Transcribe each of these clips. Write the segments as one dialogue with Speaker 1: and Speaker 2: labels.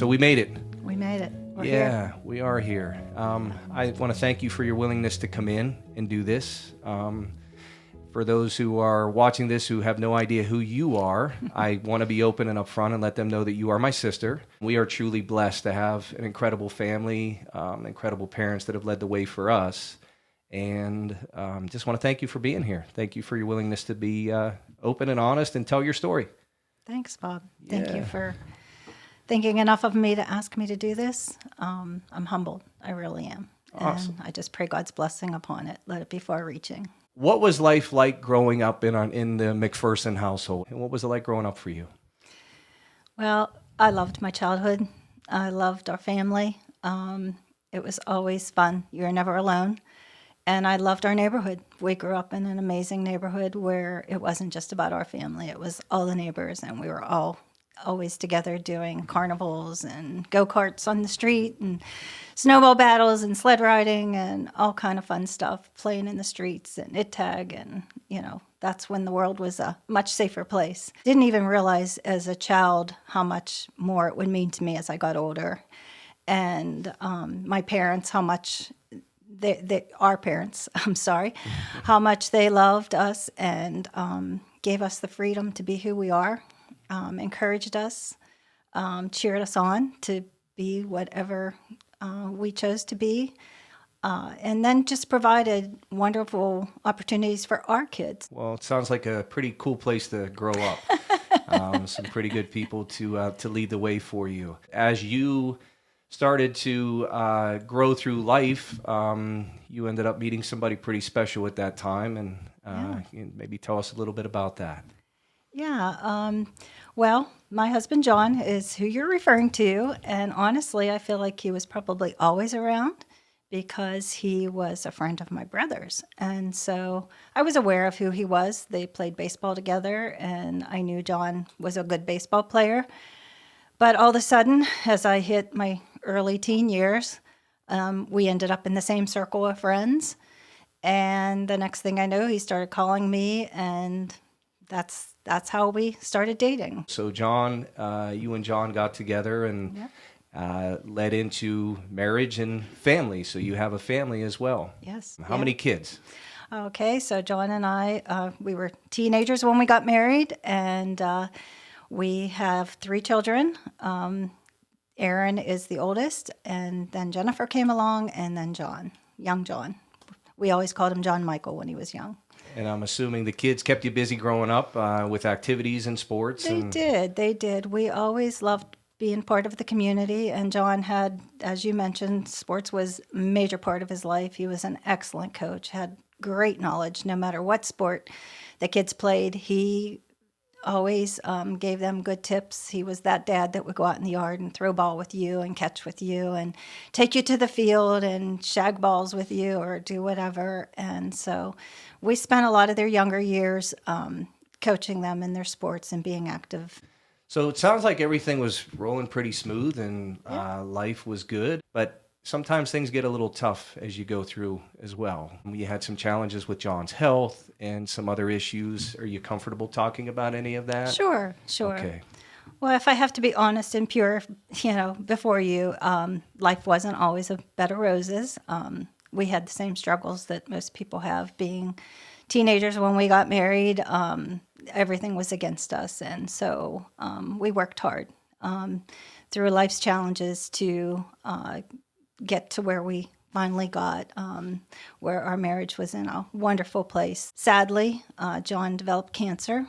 Speaker 1: So we made it.
Speaker 2: We made it. We're
Speaker 1: Yeah,
Speaker 2: here.
Speaker 1: we are here. I want to thank you for your willingness to come in and do this. For those who are watching this who have no idea who you are, I want to be open and upfront and let them know that you are my sister. We are truly blessed to have an incredible family, incredible parents that have led the way for us. And just want to thank you for being here. Thank you for your willingness to be open and honest and tell your story.
Speaker 2: Thanks, Bob. Thank you
Speaker 1: Yeah.
Speaker 2: for thinking enough of me to ask me to do this. I'm humbled. I really am.
Speaker 1: Awesome.
Speaker 2: And I just pray God's blessing upon it. Let it be far-reaching.
Speaker 1: What was life like growing up in the McPherson household? And what was it like growing up for you?
Speaker 2: Well, I loved my childhood. I loved our family. It was always fun. You were never alone. And I loved our neighborhood. We grew up in an amazing neighborhood where it wasn't just about our family. It was all the neighbors, and we were all always together doing carnivals and go-karts on the street and snowball battles and sled riding and all kind of fun stuff, playing in the streets and it tag. And, that's when the world was a much safer place. Didn't even realize as a child how much more it would mean to me as I got older. And my parents, how much our parents, how much they loved us and gave us the freedom to be who we are, encouraged us, cheered us on to be whatever we chose to be, and then just provided wonderful opportunities for our kids.
Speaker 1: Well, it sounds like a pretty cool place to grow up. Some pretty good people to lead the way for you. As you started to grow through life, you ended up meeting somebody pretty special at that time, and maybe tell us a little bit about that.
Speaker 2: Yeah. Well, my husband, John, is who you're referring to. And honestly, I feel like he was probably always around because he was a friend of my brother's. And so I was aware of who he was. They played baseball together, and I knew John was a good baseball player. But all of a sudden, as I hit my early teen years, we ended up in the same circle of friends. And the next thing I know, he started calling me, and that's how we started dating.
Speaker 1: So John, you and John got together and led into marriage and family. So you have a family as well.
Speaker 2: Yes.
Speaker 1: How many kids?
Speaker 2: Okay, so John and I, we were teenagers when we got married, and we have 3 children. Aaron is the oldest, and then Jennifer came along, and then John, young John. We always called him John Michael when he was young.
Speaker 1: And I'm assuming the kids kept you busy growing up with activities and sports.
Speaker 2: They did. We always loved being part of the community, and John had, as you mentioned, sports was a major part of his life. He was an excellent coach, had great knowledge no matter what sport the kids played. He always gave them good tips. He was that dad that would go out in the yard and throw ball with you and catch with you and take you to the field and shag balls with you or do whatever. And so we spent a lot of their younger years coaching them in their sports and being active.
Speaker 1: So it sounds like everything was rolling pretty smooth and life was good, but sometimes things get a little tough as you go through as well. You had some challenges with John's health and some other issues. Are you comfortable talking about any of that?
Speaker 2: Sure.
Speaker 1: Okay.
Speaker 2: Well, if I have to be honest and pure, before you, life wasn't always a bed of roses. We had the same struggles that most people have. Being teenagers when we got married, everything was against us. And so we worked hard through life's challenges to get to where we finally got, where our marriage was in a wonderful place. Sadly, John developed cancer,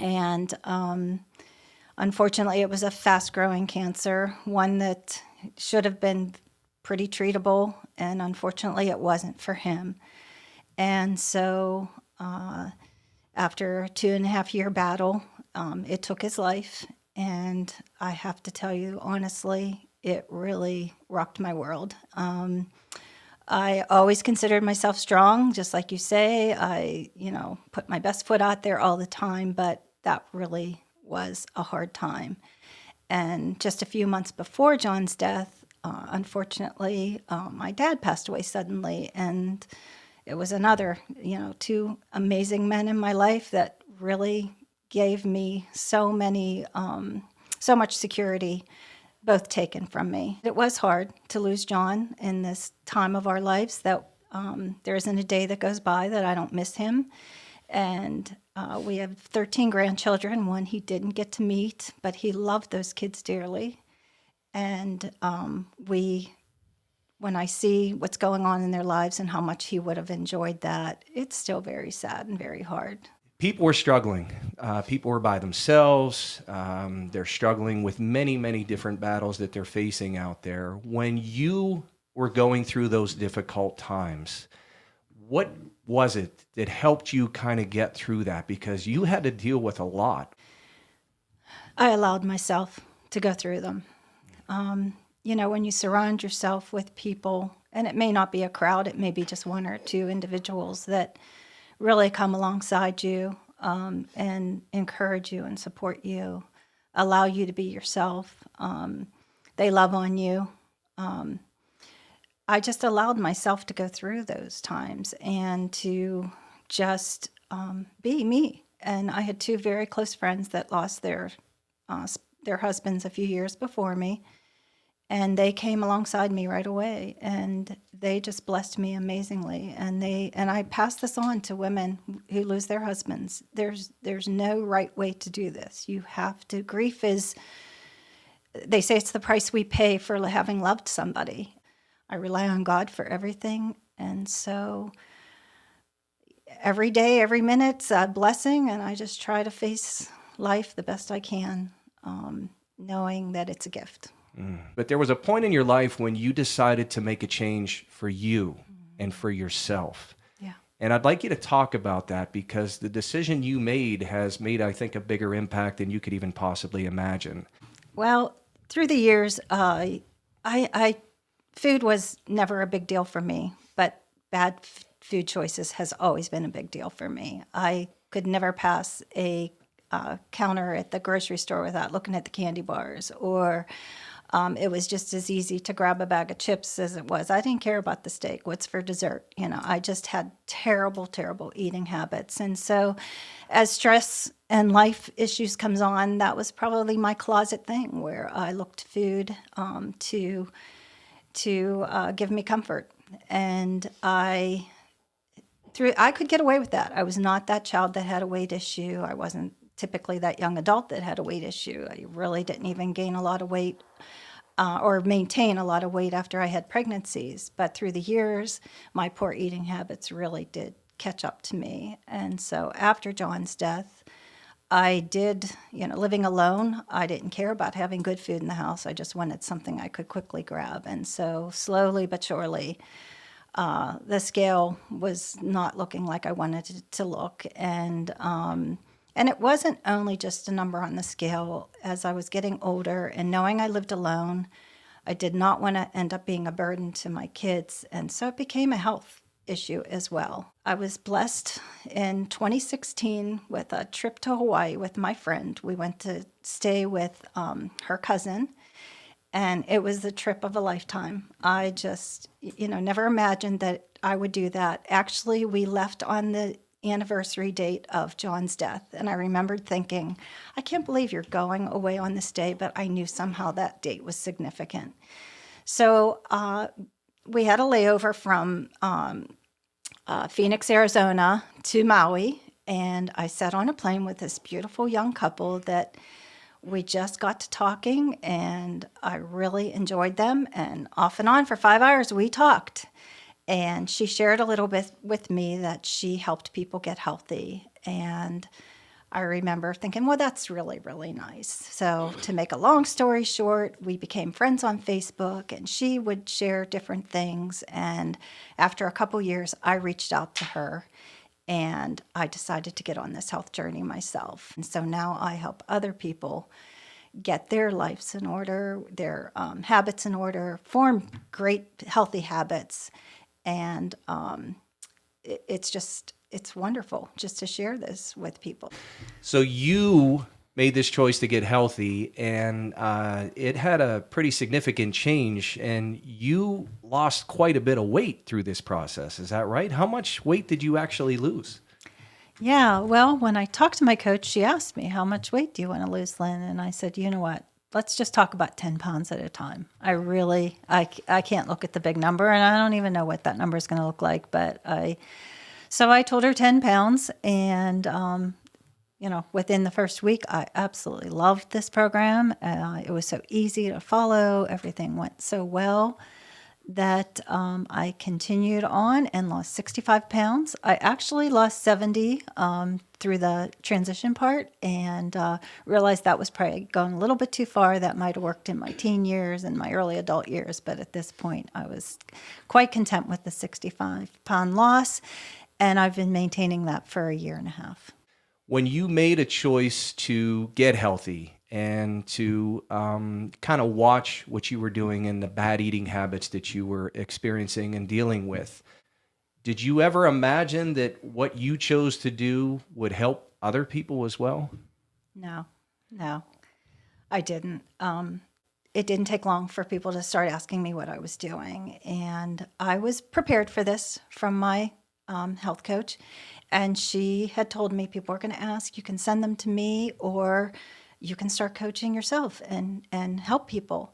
Speaker 2: and unfortunately, it was a fast-growing cancer, one that should have been pretty treatable, and unfortunately, it wasn't for him. And so after a 2.5-year battle, it took his life, and I have to tell you, honestly, it really rocked my world. I always considered myself strong, just like you say. I, put my best foot out there all the time, but that really was a hard time. And just a few months before John's death, unfortunately, my dad passed away suddenly, and it was another, 2 amazing men in my life that really gave me so much security both taken from me. It was hard to lose John in this time of our lives. That there isn't a day that goes by that I don't miss him. And we have 13 grandchildren, one he didn't get to meet, but he loved those kids dearly. And when I see what's going on in their lives and how much he would have enjoyed that, it's still very sad and very hard.
Speaker 1: People were struggling. People were by themselves. They're struggling with many, many different battles that they're facing out there. When you were going through those difficult times, what was it that helped you kind of get through that? Because you had to deal with a lot.
Speaker 2: I allowed myself to go through them. When you surround yourself with people, and it may not be a crowd, it may be just one or two individuals that really come alongside you and encourage you and support you, allow you to be yourself. They love on you. I just allowed myself to go through those times and to just be me. And I had two very close friends that lost their husbands a few years before me. And they came alongside me right away, and they just blessed me amazingly. And I pass this on to women who lose their husbands. There's no right way to do this. You have to. Grief is, they say it's the price we pay for having loved somebody. I rely on God for everything, and so every day, every minute's a blessing, and I just try to face life the best I can, knowing that it's a gift.
Speaker 1: But there was a point in your life when you decided to make a change for you and for yourself.
Speaker 2: Yeah.
Speaker 1: And I'd like you to talk about that, because the decision you made has made, I think, a bigger impact than you could even possibly imagine.
Speaker 2: Well, through the years, food was never a big deal for me, but bad food choices has always been a big deal for me. I could never pass a counter at the grocery store without looking at the candy bars, or it was just as easy to grab a bag of chips as it was. I didn't care about the steak. What's for dessert? I just had terrible, terrible eating habits. And so as stress and life issues comes on, that was probably my closet thing, where I looked to food to give me comfort. And I could get away with that. I was not that child that had a weight issue. I wasn't typically that young adult that had a weight issue. I really didn't even gain a lot of weight or maintain a lot of weight after I had pregnancies. But through the years, my poor eating habits really did catch up to me. And so after John's death, I did, living alone, I didn't care about having good food in the house. I just wanted something I could quickly grab. And so slowly but surely, the scale was not looking like I wanted it to look. And it wasn't only just a number on the scale. As I was getting older and knowing I lived alone, I did not want to end up being a burden to my kids. And so it became a health issue as well. I was blessed in 2016 with a trip to Hawaii with my friend. We went to stay with her cousin, and it was the trip of a lifetime. I just, never imagined that I would do that. Actually, we left on the anniversary date of John's death, and I remembered thinking, I can't believe you're going away on this day, but I knew somehow that date was significant. So we had a layover from Phoenix, Arizona to Maui, and I sat on a plane with this beautiful young couple that we just got to talking, and I really enjoyed them, and off and on for 5 hours we talked. And she shared a little bit with me that she helped people get healthy. And I remember thinking, well, that's really, really nice. So to make a long story short, we became friends on Facebook, and she would share different things. And after a couple years, I reached out to her, and I decided to get on this health journey myself. And so now I help other people get their lives in order, their habits in order, form great, healthy habits. And it's wonderful just to share this with people.
Speaker 1: So you made this choice to get healthy, and it had a pretty significant change, and you lost quite a bit of weight through this process. Is that right? How much weight did you actually lose?
Speaker 2: Yeah, well, when I talked to my coach, she asked me, how much weight do you want to lose, Lynn? And I said, you know what? let's just talk about 10 pounds at a time. I can't look at the big number, and I don't even know what that number is going to look like. But so I told her 10 pounds, and within the first week, I absolutely loved this program. It was so easy to follow. Everything went so well that I continued on and lost 65 pounds. I actually lost 70 through the transition part, and realized that was probably going a little bit too far. That might have worked in my teen years and my early adult years, but at this point, I was quite content with the 65-pound loss, and I've been maintaining that for a year and a half.
Speaker 1: When you made a choice to get healthy and to kind of watch what you were doing and the bad eating habits that you were experiencing and dealing with, did you ever imagine that what you chose to do would help other people as well?
Speaker 2: No, I didn't. It didn't take long for people to start asking me what I was doing. And I was prepared for this from my health coach. And she had told me people are going to ask, you can send them to me, or you can start coaching yourself and help people.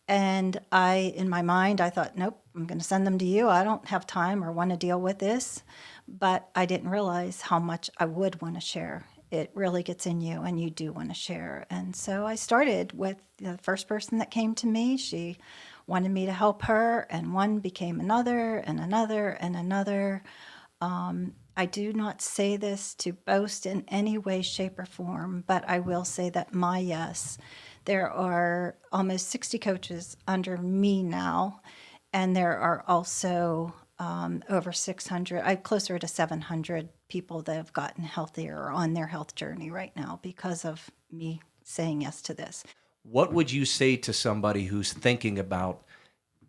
Speaker 2: And in my mind, I thought, nope, I'm going to send them to you. I don't have time or want to deal with this. But I didn't realize how much I would want to share. It really gets in you, and you do want to share. And so I started with the first person that came to me. She wanted me to help her, and one became another and another and another. I do not say this to boast in any way, shape, or form, but I will say that there are almost 60 coaches under me now, and there are also over 600, closer to 700 people that have gotten healthier or on their health journey right now because of me saying yes to this.
Speaker 1: What would you say to somebody who's thinking about,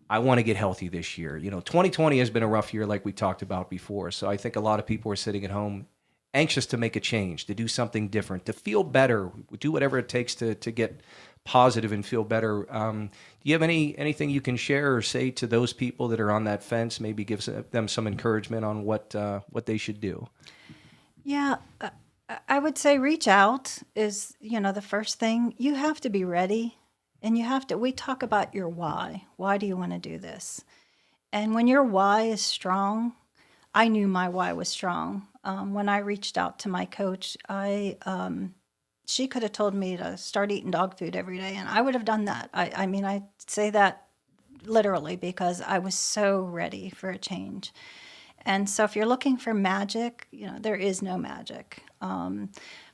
Speaker 1: I want to get healthy this year? 2020 has been a rough year like we talked about before. So I think a lot of people are sitting at home anxious to make a change, to do something different, to feel better, do whatever it takes to get positive and feel better. Do you have anything you can share or say to those people that are on that fence, maybe give them some encouragement on what they should do?
Speaker 2: Yeah, I would say reach out is, the first thing. You have to be ready. And we talk about your why. Why do you want to do this? And when your why is strong, I knew my why was strong. When I reached out to my coach, she could have told me to start eating dog food every day, and I would have done that. I say that literally because I was so ready for a change. And so if you're looking for magic, there is no magic.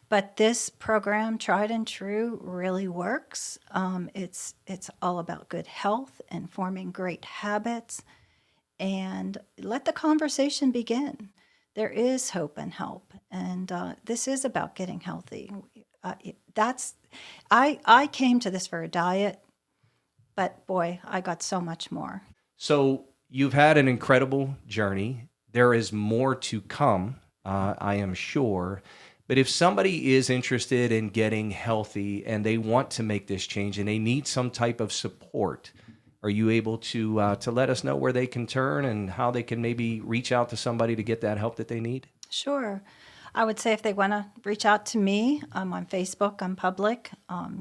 Speaker 2: But this program, tried and true, really works. It's all about good health and forming great habits, and let the conversation begin. There is hope and help, and this is about getting healthy. I came to this for a diet, but boy, I got so much more.
Speaker 1: So you've had an incredible journey. There is more to come, I am sure. But if somebody is interested in getting healthy and they want to make this change and they need some type of support, are you able to let us know where they can turn and how they can maybe reach out to somebody to get that help that they need?
Speaker 2: Sure. I would say if they want to reach out to me, I'm on Facebook. I'm public.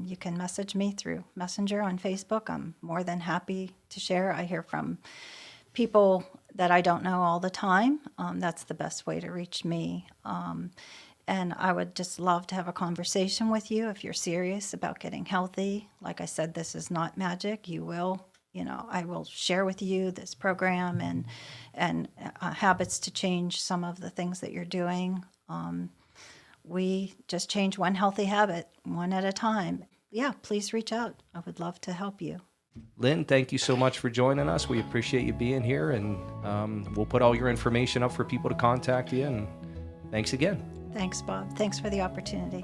Speaker 2: You can message me through Messenger on Facebook. I'm more than happy to share. I hear from people that I don't know all the time. That's the best way to reach me. And I would just love to have a conversation with you if you're serious about getting healthy. Like I said, this is not magic. I will share with you this program and habits to change some of the things that you're doing. We just change one healthy habit, one at a time. Yeah, please reach out. I would love to help you.
Speaker 1: Lynn, thank you so much for joining us. We appreciate you being here, and we'll put all your information up for people to contact you. And thanks again.
Speaker 2: Thanks, Bob. Thanks for the opportunity.